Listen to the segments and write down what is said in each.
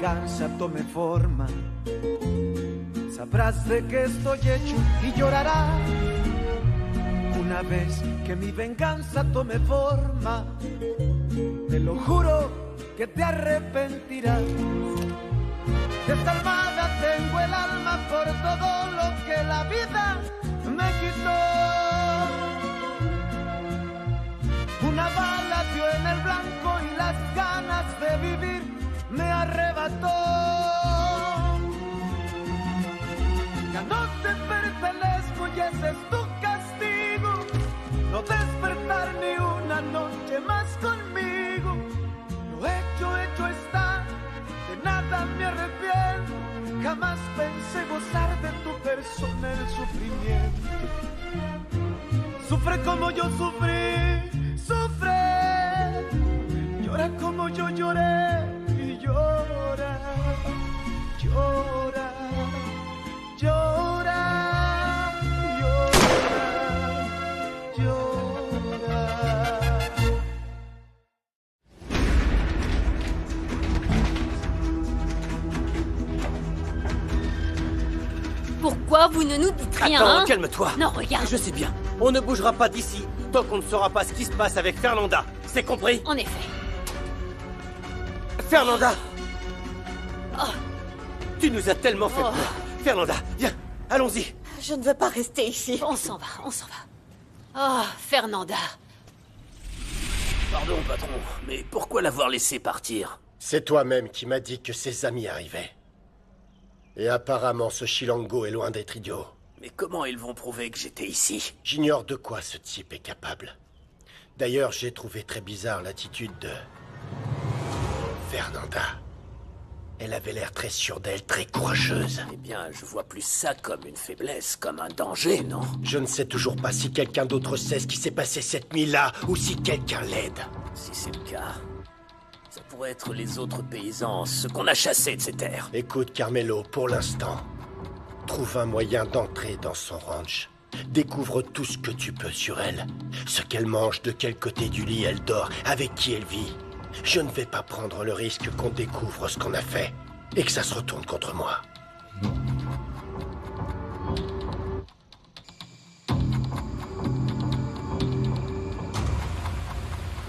venganza tome forma, sabrás de qué estoy hecho y llorarás. Una vez que mi venganza tome forma, te lo juro que te arrepentirás. Desalmada tengo el alma por todo lo que la vida me quitó. Una bala dio en el blanco y las ganas de vivir me arrebató. Ya no te pertenezco y ese es tu castigo, no despertar ni una noche más conmigo. Lo hecho está, de nada me arrepiento. Jamás pensé gozar de tu persona el sufrimiento. Sufre como yo sufrí, sufre. Llora como yo lloré y llora, llora, llora, llora, llora. Pourquoi vous ne nous dites rien? Attends, hein? calme-toi. Non, regarde. Je sais bien. On ne bougera pas d'ici tant qu'on ne saura pas ce qui se passe avec Fernanda. C'est compris? En effet. Fernanda! Oh. Tu nous as tellement fait peur. Fernanda, viens, allons-y. Je ne veux pas rester ici. On s'en va, on s'en va. Oh, Fernanda. Pardon, patron, mais pourquoi l'avoir laissé partir? C'est toi-même qui m'as dit que ses amis arrivaient. Et apparemment, ce Chilango est loin d'être idiot. Mais comment ils vont prouver que j'étais ici? J'ignore de quoi ce type est capable. D'ailleurs, j'ai trouvé très bizarre l'attitude de... Fernanda. Elle avait l'air très sûre d'elle, très courageuse. Eh bien, je vois plus ça comme une faiblesse, comme un danger, non? Je ne sais toujours pas si quelqu'un d'autre sait ce qui s'est passé cette nuit-là, ou si quelqu'un l'aide. Si c'est le cas, ça pourrait être les autres paysans, ceux qu'on a chassés de ces terres. Écoute, Carmelo, pour l'instant, trouve un moyen d'entrer dans son ranch. Découvre tout ce que tu peux sur elle. Ce qu'elle mange, de quel côté du lit elle dort, avec qui elle vit. Je ne vais pas prendre le risque qu'on découvre ce qu'on a fait et que ça se retourne contre moi.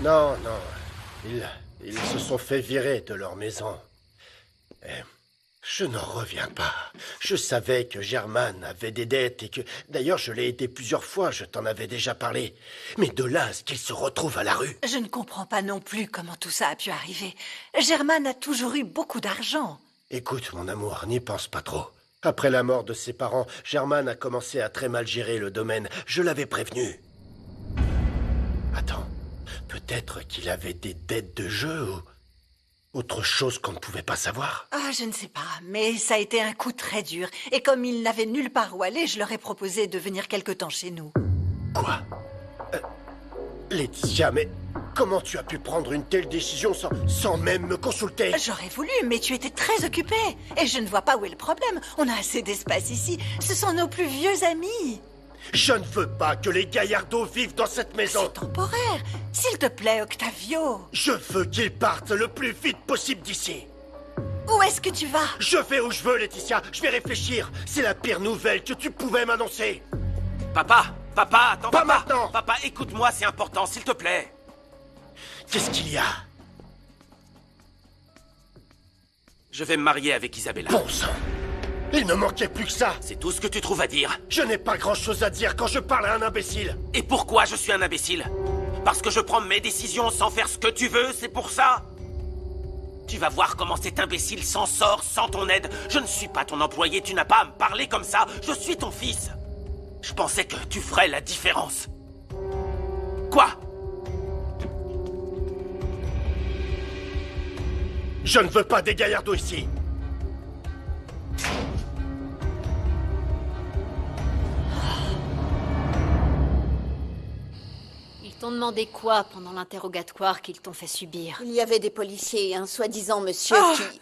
Non, ils se sont fait virer de leur maison. Et je n'en reviens pas. Je savais que Germaine avait des dettes et que... D'ailleurs, je l'ai aidé plusieurs fois, je t'en avais déjà parlé. Mais de là à ce qu'il se retrouve à la rue... Je ne comprends pas non plus comment tout ça a pu arriver. Germaine a toujours eu beaucoup d'argent. Écoute, mon amour, n'y pense pas trop. Après la mort de ses parents, Germaine a commencé à très mal gérer le domaine. Je l'avais prévenu. Attends, peut-être qu'il avait des dettes de jeu ou... autre chose qu'on ne pouvait pas savoir? Ah, je ne sais pas, mais ça a été un coup très dur. Et comme il n'avait nulle part où aller, je leur ai proposé de venir quelque temps chez nous. Quoi? Laetitia, mais comment tu as pu prendre une telle décision sans même me consulter? J'aurais voulu, mais tu étais très occupé. Et je ne vois pas où est le problème. On a assez d'espace ici. Ce sont nos plus vieux amis. Je ne veux pas que les Gaillardeaux vivent dans cette maison. C'est temporaire. S'il te plaît, Octavio. Je veux qu'ils partent le plus vite possible d'ici. Où est-ce que tu vas? Je vais où je veux, Laetitia. Je vais réfléchir. C'est la pire nouvelle que tu pouvais m'annoncer. Papa, attends, Pas papa. maintenant. Papa, écoute-moi, c'est important, s'il te plaît. Qu'est-ce qu'il y a? Je vais me marier avec Isabella. Bon sang. Il ne manquait plus que ça. C'est tout ce que tu trouves à dire. Je n'ai pas grand-chose à dire quand je parle à un imbécile. Et pourquoi je suis un imbécile? Parce que je prends mes décisions sans faire ce que tu veux, c'est pour ça? Tu vas voir comment cet imbécile s'en sort sans ton aide. Je ne suis pas ton employé, tu n'as pas à me parler comme ça. Je suis ton fils. Je pensais que tu ferais la différence. Quoi? Je ne veux pas des Gaillardeaux ici. Ils t'ont demandé quoi pendant l'interrogatoire qu'ils t'ont fait subir? Il y avait des policiers et un soi-disant monsieur qui...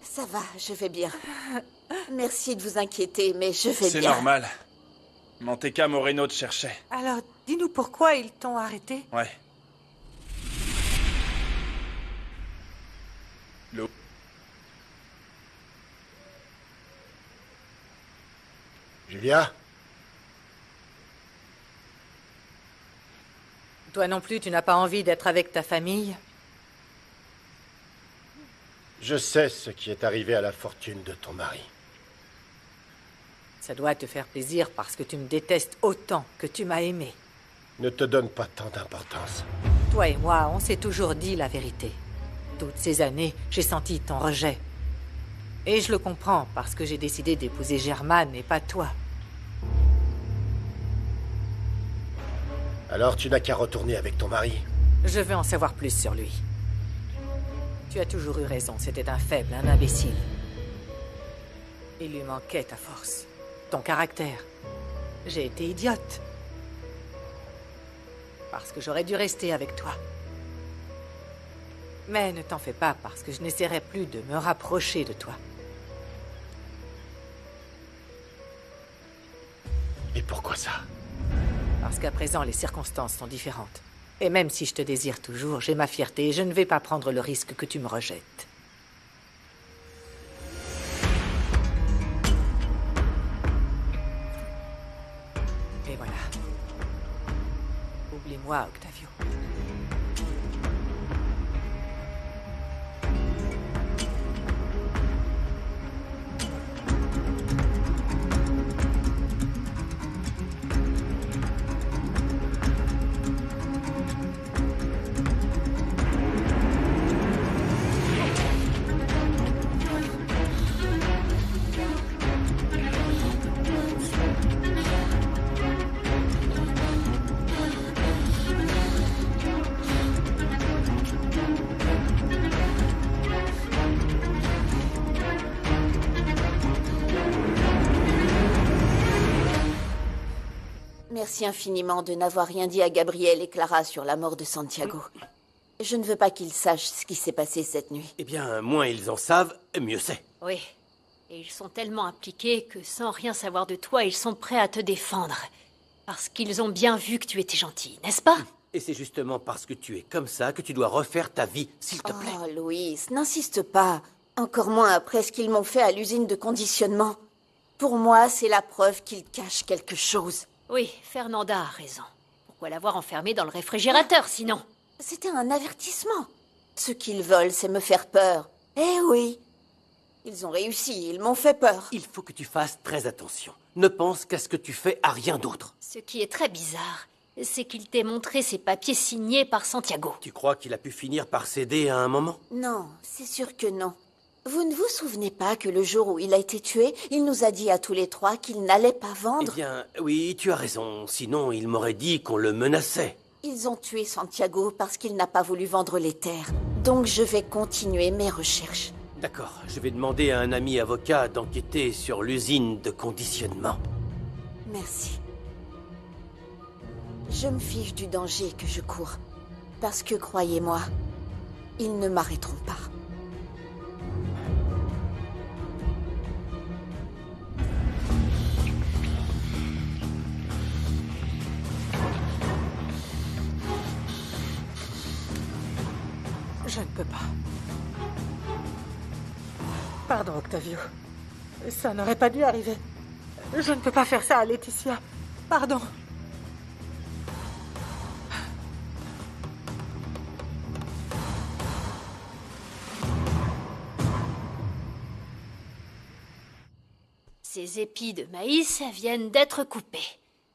Ça va, je vais bien. Merci de vous inquiéter, mais je vais bien. C'est normal. Manteca Moreno te cherchait. Alors, dis-nous pourquoi ils t'ont arrêté? Ouais. L'eau. Julia? Toi non plus, tu n'as pas envie d'être avec ta famille? Je sais ce qui est arrivé à la fortune de ton mari. Ça doit te faire plaisir parce que tu me détestes autant que tu m'as aimé. Ne te donne pas tant d'importance. Toi et moi, on s'est toujours dit la vérité. Toutes ces années, j'ai senti ton rejet. Et je le comprends parce que j'ai décidé d'épouser Germane et pas toi. Alors tu n'as qu'à retourner avec ton mari. Je veux en savoir plus sur lui. Tu as toujours eu raison, c'était un faible, un imbécile. Il lui manquait ta force, ton caractère. J'ai été idiote. Parce que j'aurais dû rester avec toi. Mais ne t'en fais pas, parce que je n'essaierai plus de me rapprocher de toi. Et pourquoi ça? Parce qu'à présent, les circonstances sont différentes. Et même si je te désire toujours, j'ai ma fierté et je ne vais pas prendre le risque que tu me rejettes. Et voilà. Oublie-moi, Octavio. Merci infiniment de n'avoir rien dit à Gabriel et Clara sur la mort de Santiago. Je ne veux pas qu'ils sachent ce qui s'est passé cette nuit. Eh bien, moins ils en savent, mieux c'est. Oui. Et ils sont tellement impliqués que sans rien savoir de toi, ils sont prêts à te défendre. Parce qu'ils ont bien vu que tu étais gentil, n'est-ce pas? Et c'est justement parce que tu es comme ça que tu dois refaire ta vie, s'il te plaît. Oh, Louise, n'insiste pas. Encore moins après ce qu'ils m'ont fait à l'usine de conditionnement. Pour moi, c'est la preuve qu'ils cachent quelque chose. Oui, Fernanda a raison. Pourquoi l'avoir enfermée dans le réfrigérateur, sinon? C'était un avertissement. Ce qu'ils veulent, c'est me faire peur. Eh oui. Ils ont réussi, ils m'ont fait peur. Il faut que tu fasses très attention. Ne pense qu'à ce que tu fais, à rien d'autre. Ce qui est très bizarre, c'est qu'il t'ait montré ses papiers signés par Santiago. Tu crois qu'il a pu finir par céder à un moment? Non, c'est sûr que non. Vous ne vous souvenez pas que le jour où il a été tué, il nous a dit à tous les trois qu'il n'allait pas vendre? Eh bien, oui, tu as raison. Sinon, il m'aurait dit qu'on le menaçait. Ils ont tué Santiago parce qu'il n'a pas voulu vendre les terres. Donc je vais continuer mes recherches. D'accord, je vais demander à un ami avocat d'enquêter sur l'usine de conditionnement. Merci. Je me fiche du danger que je cours. Parce que, croyez-moi, ils ne m'arrêteront pas. Je ne peux pas. Pardon, Octavio. Ça n'aurait pas dû arriver. Je ne peux pas faire ça à Laetitia. Pardon. Ces épis de maïs viennent d'être coupés.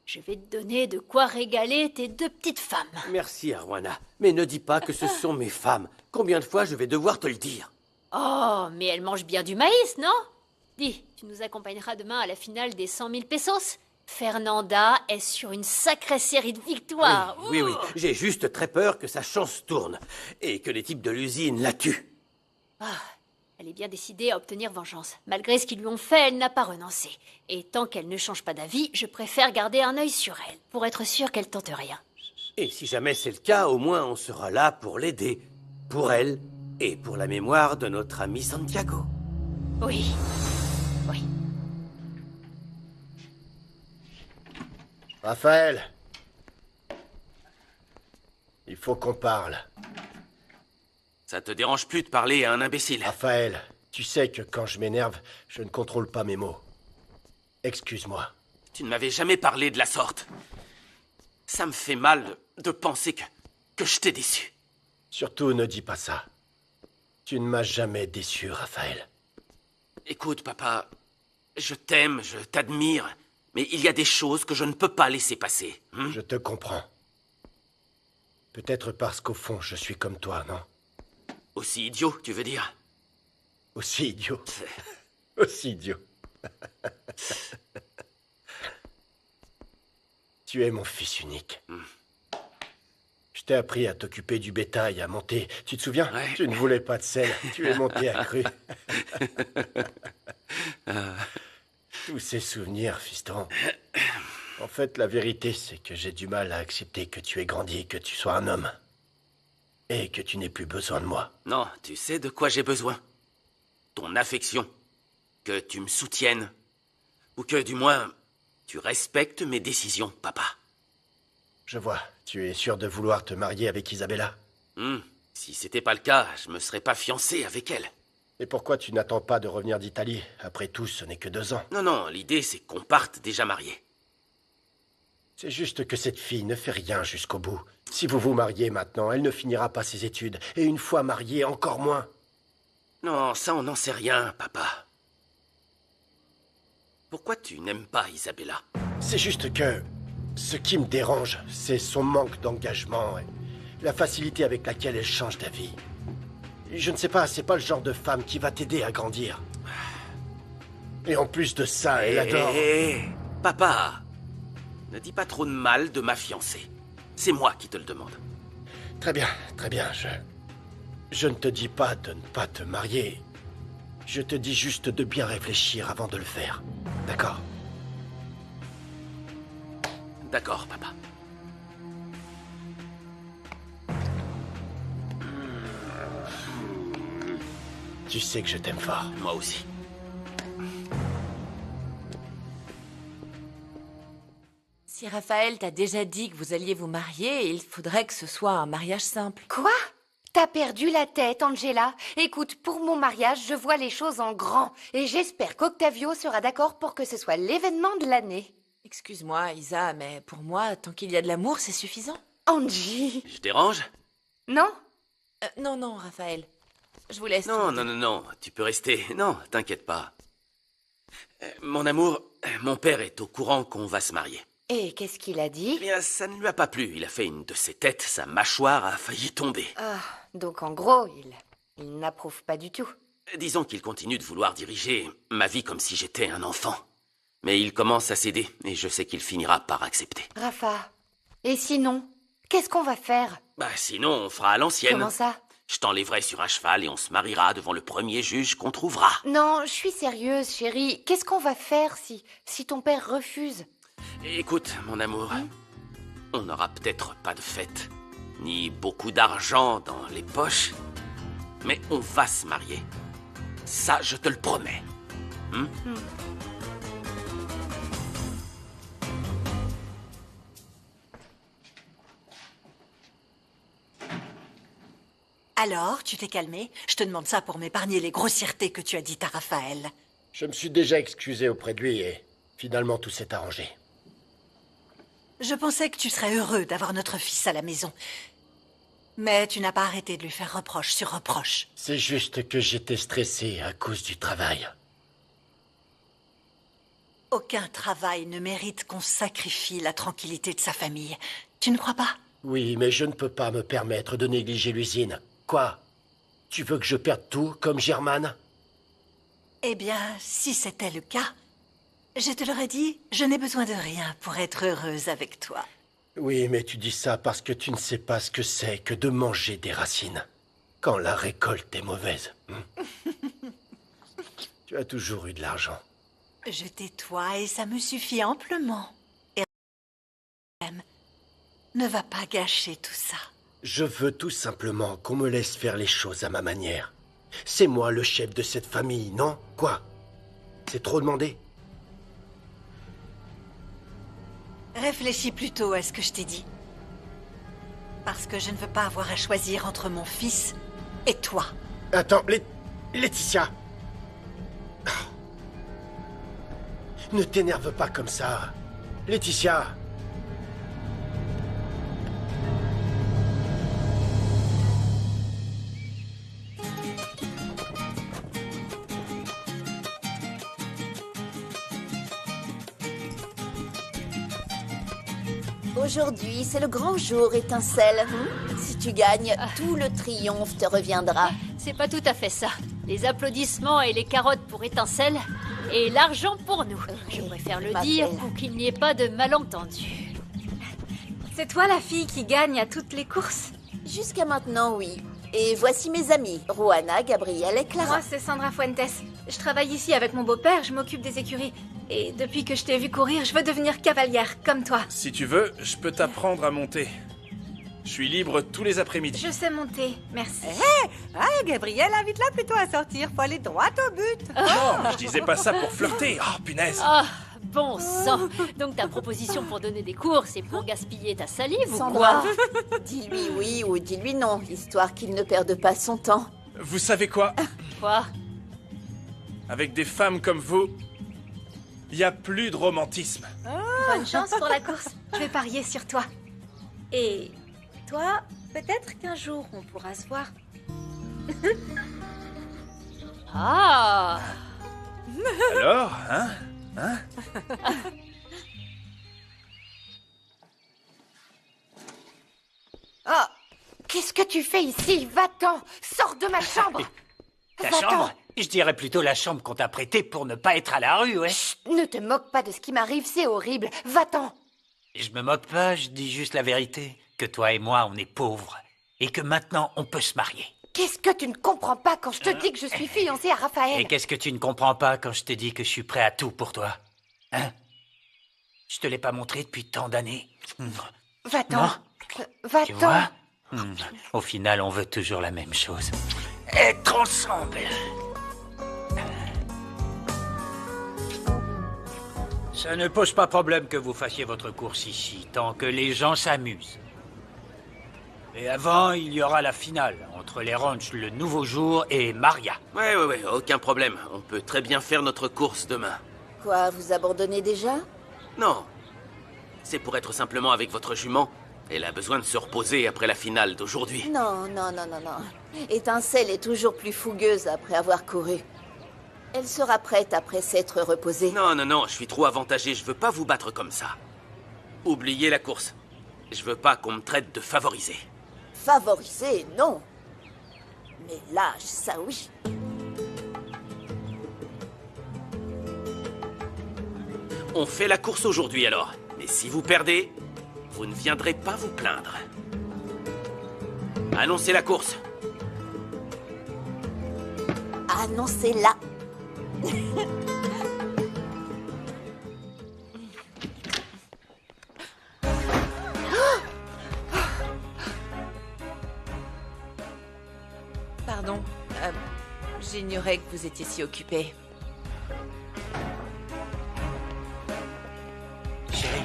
Je vais te donner de quoi régaler tes deux petites femmes. Merci, Arwana. Mais ne dis pas que ce sont mes femmes. Combien de fois je vais devoir te le dire? Oh, mais elles mangent bien du maïs, non? Dis, tu nous accompagneras demain à la finale des 100 000 pesos? Fernanda est sur une sacrée série de victoires. Oui, oui, oui. J'ai juste très peur que sa chance tourne. Et que les types de l'usine la tuent. Ah, elle est bien décidée à obtenir vengeance. Malgré ce qu'ils lui ont fait, elle n'a pas renoncé. Et tant qu'elle ne change pas d'avis, je préfère garder un œil sur elle, pour être sûr qu'elle tente rien. Et si jamais c'est le cas, au moins on sera là pour l'aider. Pour elle et pour la mémoire de notre ami Santiago. Oui. Oui. Raphaël! Il faut qu'on parle. Ça te dérange plus de parler à un imbécile? Raphaël, tu sais que quand je m'énerve, je ne contrôle pas mes mots. Excuse-moi. Tu ne m'avais jamais parlé de la sorte. Ça me fait mal de penser que je t'ai déçu. Surtout ne dis pas ça. Tu ne m'as jamais déçu, Raphaël. Écoute, papa, je t'aime, je t'admire, mais il y a des choses que je ne peux pas laisser passer. Je te comprends. Peut-être parce qu'au fond, je suis comme toi, non? Aussi idiot, tu veux dire? Aussi idiot. Aussi idiot. Tu es mon fils unique. Je t'ai appris à t'occuper du bétail, à monter. Tu te souviens? Ouais. Tu ne voulais pas de sel. Tu es monté à cru. Tous ces souvenirs, fiston. En fait, la vérité, c'est que j'ai du mal à accepter que tu aies grandi, que tu sois un homme. Et que tu n'aies plus besoin de moi. Non, tu sais de quoi j'ai besoin. Ton affection. Que tu me soutiennes. Ou que, du moins, tu respectes mes décisions, papa. Je vois. Tu es sûr de vouloir te marier avec Isabella? Si c'était pas le cas, je me serais pas fiancé avec elle. Et pourquoi tu n'attends pas de revenir d'Italie? Après tout, ce n'est que 2 ans. Non, l'idée c'est qu'on parte déjà mariés. C'est juste que cette fille ne fait rien jusqu'au bout. Si vous vous mariez maintenant, elle ne finira pas ses études. Et une fois mariée, encore moins. Non, ça on n'en sait rien, papa. Pourquoi tu n'aimes pas Isabella? C'est juste que... ce qui me dérange, c'est son manque d'engagement et la facilité avec laquelle elle change d'avis. Je ne sais pas, c'est pas le genre de femme qui va t'aider à grandir. Et en plus de ça, elle adore... Papa, ne dis pas trop de mal de ma fiancée. C'est moi qui te le demande. Très bien, je ne te dis pas de ne pas te marier. Je te dis juste de bien réfléchir avant de le faire. D'accord? D'accord, papa. Tu sais que je t'aime fort. Moi aussi. Si Raphaël t'a déjà dit que vous alliez vous marier, il faudrait que ce soit un mariage simple. Quoi? T'as perdu la tête, Angela. Écoute, pour mon mariage, je vois les choses en grand. Et j'espère qu'Octavio sera d'accord pour que ce soit l'événement de l'année. Excuse-moi, Isa, mais pour moi, tant qu'il y a de l'amour, c'est suffisant. Angie. Je dérange? Non? Non, Raphaël. Je vous laisse. Non, tu peux rester. Non, t'inquiète pas. Mon amour, mon père est au courant qu'on va se marier. Et qu'est-ce qu'il a dit? Eh bien, ça ne lui a pas plu. Il a fait une de ses têtes, sa mâchoire a failli tomber. Ah, donc en gros, il n'approuve pas du tout. Disons qu'il continue de vouloir diriger ma vie comme si j'étais un enfant. Mais il commence à céder, et je sais qu'il finira par accepter. Rafa, et sinon, qu'est-ce qu'on va faire? Bah sinon, on fera à l'ancienne. Comment ça? Je t'enlèverai sur un cheval et on se mariera devant le premier juge qu'on trouvera. Non, je suis sérieuse, chérie. Qu'est-ce qu'on va faire si ton père refuse? Écoute, mon amour, on n'aura peut-être pas de fête, ni beaucoup d'argent dans les poches, mais on va se marier. Ça, je te le promets. Alors, tu t'es calmé? Je te demande ça pour m'épargner les grossièretés que tu as dites à Raphaël. Je me suis déjà excusé auprès de lui et finalement tout s'est arrangé. Je pensais que tu serais heureux d'avoir notre fils à la maison. Mais tu n'as pas arrêté de lui faire reproche sur reproche. C'est juste que j'étais stressé à cause du travail. Aucun travail ne mérite qu'on sacrifie la tranquillité de sa famille. Tu ne crois pas? Oui, mais je ne peux pas me permettre de négliger l'usine. Quoi? Tu veux que je perde tout, comme Germaine? Eh bien, si c'était le cas, je te l'aurais dit, je n'ai besoin de rien pour être heureuse avec toi. Oui, mais tu dis ça parce que tu ne sais pas ce que c'est que de manger des racines. Quand la récolte est mauvaise. Tu as toujours eu de l'argent. Je tais-toi et ça me suffit amplement. Et ne va pas gâcher tout ça. Je veux tout simplement qu'on me laisse faire les choses à ma manière. C'est moi le chef de cette famille, non? Quoi? C'est trop demandé? Réfléchis plutôt à ce que je t'ai dit. Parce que je ne veux pas avoir à choisir entre mon fils et toi. Attends, Laetitia. Ne t'énerve pas comme ça. Laetitia. Aujourd'hui, c'est le grand jour, Étincelle. Si tu gagnes, tout le triomphe te reviendra. C'est pas tout à fait ça. Les applaudissements et les carottes pour Étincelle, et l'argent pour nous. Je préfère le dire pour qu'il n'y ait pas de malentendu. C'est toi la fille qui gagne à toutes les courses? Jusqu'à maintenant, oui. Et voici mes amis, Rohanna, Gabriel et Clara. Moi, c'est Sandra Fuentes. Je travaille ici avec mon beau-père, je m'occupe des écuries. Et depuis que je t'ai vu courir, je veux devenir cavalière, comme toi. Si tu veux, je peux t'apprendre à monter. Je suis libre tous les après-midi. Je sais monter, merci. Gabriel, invite-la plutôt à sortir. Faut aller droit au but. Non, je disais pas ça pour flirter. Oh, punaise. Ah, bon sang. Donc ta proposition pour donner des cours, c'est pour gaspiller ta salive ou Sandra, quoi? dis-lui oui ou dis-lui non, histoire qu'il ne perde pas son temps. Vous savez quoi? Quoi? Avec des femmes comme vous, il n'y a plus de romantisme. Bonne chance pour la course. Je vais parier sur toi. Et toi, peut-être qu'un jour, on pourra se voir. Ah! Alors, hein? Oh, qu'est-ce que tu fais ici? Va-t'en! Sors de ma chambre! Ta Va-t'en. chambre? Je dirais plutôt la chambre qu'on t'a prêtée pour ne pas être à la rue, ouais. Chut, ne te moque pas de ce qui m'arrive, c'est horrible. Va-t'en! Je me moque pas, je dis juste la vérité. Que toi et moi, on est pauvres. Et que maintenant, on peut se marier. Qu'est-ce que tu ne comprends pas quand je te dis que je suis fiancée à Raphaël? Et qu'est-ce que tu ne comprends pas quand je te dis que je suis prêt à tout pour toi? Hein? Je te l'ai pas montré depuis tant d'années. Va-t'en! Non? Tu Va-t'en! vois? Au final, on veut toujours la même chose. Être ensemble. Ça ne pose pas problème que vous fassiez votre course ici, tant que les gens s'amusent. Et avant, il y aura la finale, entre les ranchs Le Nouveau Jour et Maria. Ouais, aucun problème. On peut très bien faire notre course demain. Quoi, vous abandonnez déjà? Non. C'est pour être simplement avec votre jument. Elle a besoin de se reposer après la finale d'aujourd'hui. Non. Étincelle est toujours plus fougueuse après avoir couru. Elle sera prête après s'être reposée. Non, je suis trop avantagé. Je veux pas vous battre comme ça. Oubliez la course. Je veux pas qu'on me traite de favorisé. Favorisée, non. Mais lâche, ça oui. On fait la course aujourd'hui alors. Mais si vous perdez, vous ne viendrez pas vous plaindre. Annoncez la course. Annoncez-la. Pardon, j'ignorais que vous étiez si occupé. Chérie,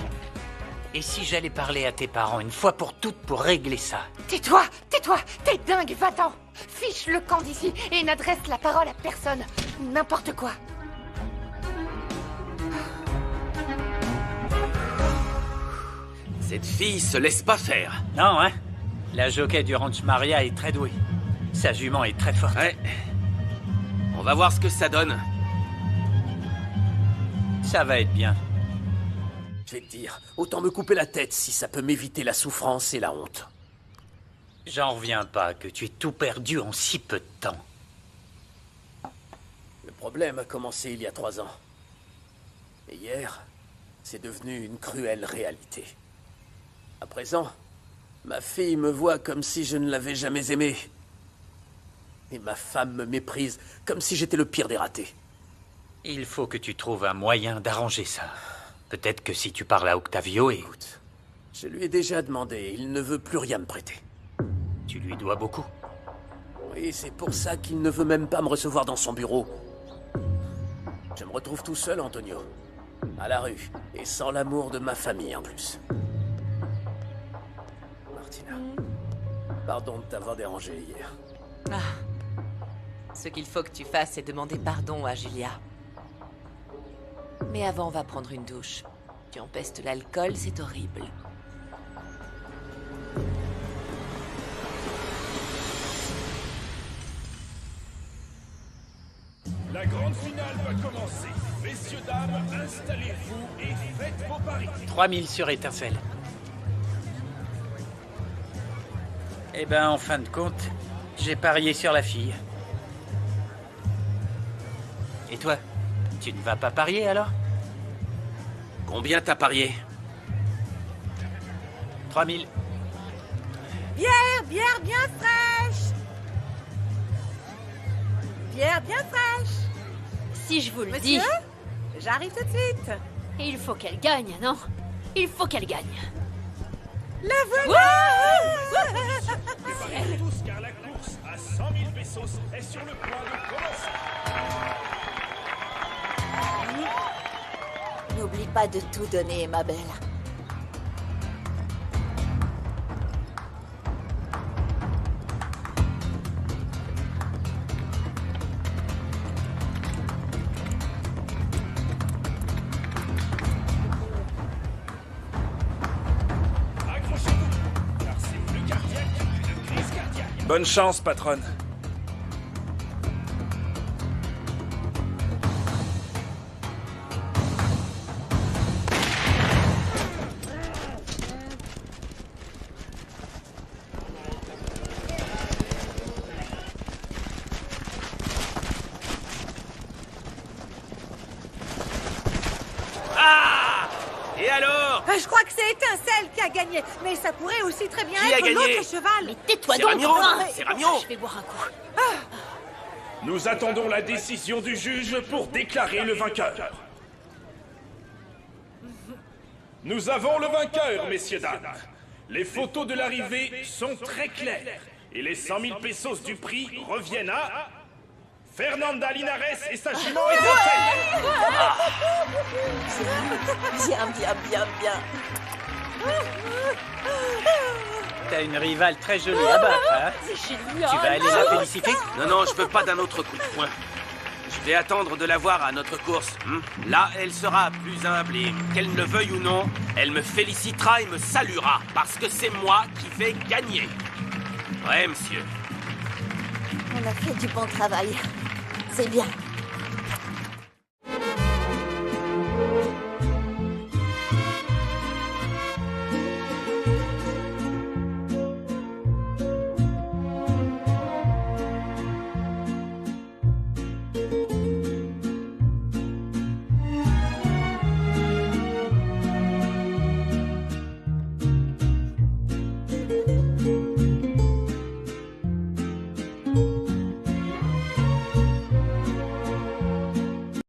et si j'allais parler à tes parents une fois pour toutes pour régler ça? Tais-toi! Tais-toi! T'es dingue, va-t'en! Fiche le camp d'ici et n'adresse la parole à personne. N'importe quoi. Cette fille se laisse pas faire. Non, hein? La jockey du ranch Maria est très douée. Sa jument est très forte. Ouais. On va voir ce que ça donne. Ça va être bien. Je vais te dire, autant me couper la tête si ça peut m'éviter la souffrance et la honte. J'en reviens pas que tu aies tout perdu en si peu de temps. Le problème a commencé il y a 3 ans. Et hier, c'est devenu une cruelle réalité. À présent, ma fille me voit comme si je ne l'avais jamais aimée. Et ma femme me méprise comme si j'étais le pire des ratés. Il faut que tu trouves un moyen d'arranger ça. Peut-être que si tu parles à Octavio et... Écoute, je lui ai déjà demandé, il ne veut plus rien me prêter. Tu lui dois beaucoup. Oui, c'est pour ça qu'il ne veut même pas me recevoir dans son bureau. Je me retrouve tout seul, Antonio. À la rue. Et sans l'amour de ma famille en plus. Martina. Pardon de t'avoir dérangé hier. Ah. Ce qu'il faut que tu fasses, c'est demander pardon à Julia. Mais avant, on va prendre une douche. Tu empestes l'alcool, c'est horrible. La grande finale va commencer. Messieurs, dames, installez-vous et faites vos paris. 3000 sur étincelle. Eh ben, en fin de compte, j'ai parié sur la fille. Et toi, tu ne vas pas parier alors? Combien t'as parié? 3000. Bière bien fraîche. Bière bien fraîche. Si je vous le Monsieur, dis... J'arrive tout de suite. Il faut qu'elle gagne, non? Il faut qu'elle gagne. La voilà. Préparez tous car la course à 100 000 pesos est sur le point de commencer. N'oublie pas de tout donner, ma belle. Accrochez-vous, car c'est plus cardiaque qu'une crise cardiaque. Bonne chance, patronne. Et alors? Je crois que c'est Étincelle qui a gagné, mais ça pourrait aussi très bien Qui a être gagné? l'autre cheval. Mais tais-toi C'est donc, Ramiro, enfin. c'est Ramiro. Je vais boire un coup. Nous attendons la décision du juge pour déclarer le vainqueur. Nous avons le vainqueur, messieurs, dames. Les photos de l'arrivée sont très claires. Et les 100 000 pesos du prix reviennent à... Fernanda Linares et sa jument Étincelle. Bien. T'as une rivale très jolie à battre, hein? C'est génial. Tu vas aller la féliciter? Non, je veux pas d'un autre coup de poing. Je vais attendre de la voir à notre course. Là, elle sera plus humble et qu'elle ne veuille ou non, elle me félicitera et me saluera parce que c'est moi qui vais gagner. Ouais, monsieur. On a fait du bon travail. C'est bien.